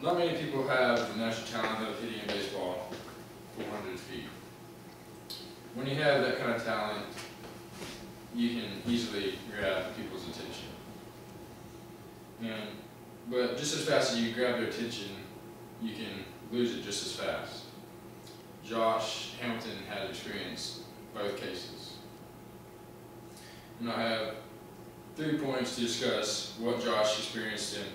Not many people have the natural talent of hitting a baseball 400 feet. When you have that kind of talent, you can easily grab people's attention. But just as fast as you grab their attention, you can lose it just as fast. Josh Hamilton had experienced both cases. And I have 3 points to discuss what Josh experienced and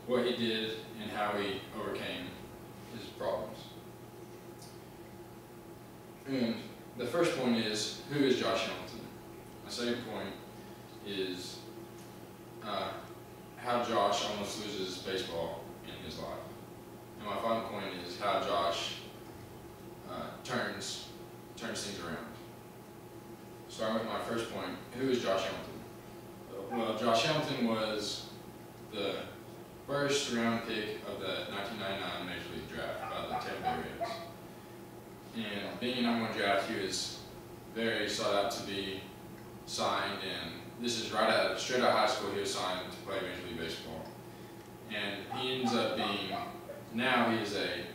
what he did and how he overcame his problems. And the first point is, who is Josh Hamilton? My second point is how Josh almost loses baseball in his life. And my final point is how Josh turns things around. Starting with my first point, who is Josh Hamilton? Well, Josh Hamilton was the first round pick of the 1999 Major League Draft by the Tampa Bay Rays. And being a #1 draft, he was very sought out to be signed, and this is straight out of high school. He was signed to play Major League Baseball. And he ends up being, now he is a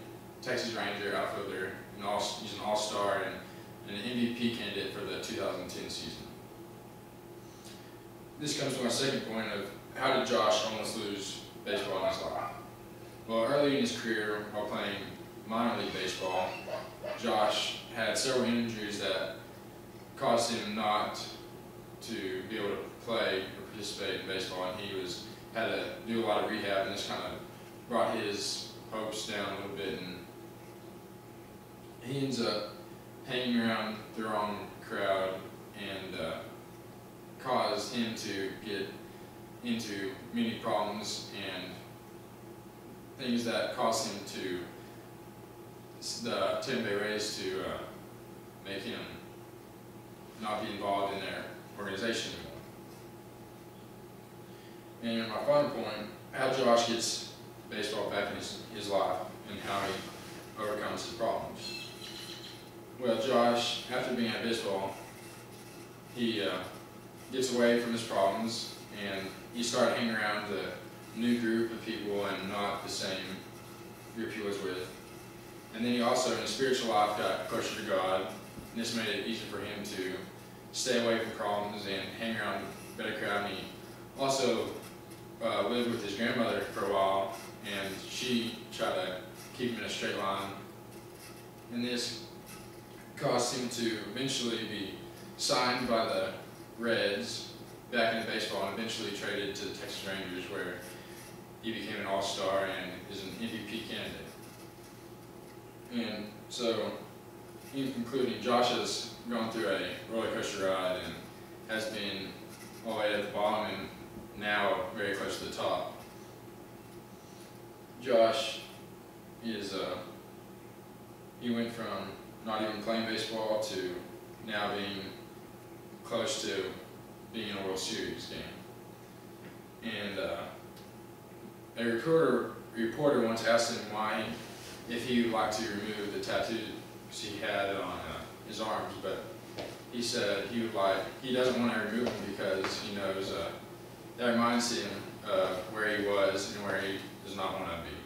Texas Ranger outfielder, he's an all-star and an MVP candidate for the 2010 season. This comes to my second point of how did Josh almost lose baseball in his life? Well, early in his career, while playing minor league baseball, Josh had several injuries that caused him not to be able to play or participate in baseball, and he had to do a lot of rehab, and this kind of brought his hopes down a little bit, and he ends up hanging around the wrong crowd and caused him to get into many problems and things that caused him to, the Tampa Bay Rays to make him not be involved in their organization anymore. And my final point, how Josh gets baseball back in his life and how he overcomes his problems. Well, Josh, after being at baseball, he gets away from his problems and he started hanging around a new group of people and not the same group he was with. And then he also, in his spiritual life, got closer to God, and this made it easier for him to stay away from problems and hang around a better crowd. And he also lived with his grandmother for a while, and she tried to keep him in a straight line. And this caused him to eventually be signed by the Reds back into baseball and eventually traded to the Texas Rangers, where he became an all-star and is an MVP candidate. And so, in concluding, Josh has gone through a roller coaster ride and has been all the way at the bottom and now very close to the top. Josh is, he went from not even playing baseball to now being close to being in a World Series game. And a reporter once asked him if he would like to remove the tattoos he had on his arms, but he said he doesn't want to remove them because he knows that reminds him of where he was and where he does not want to be.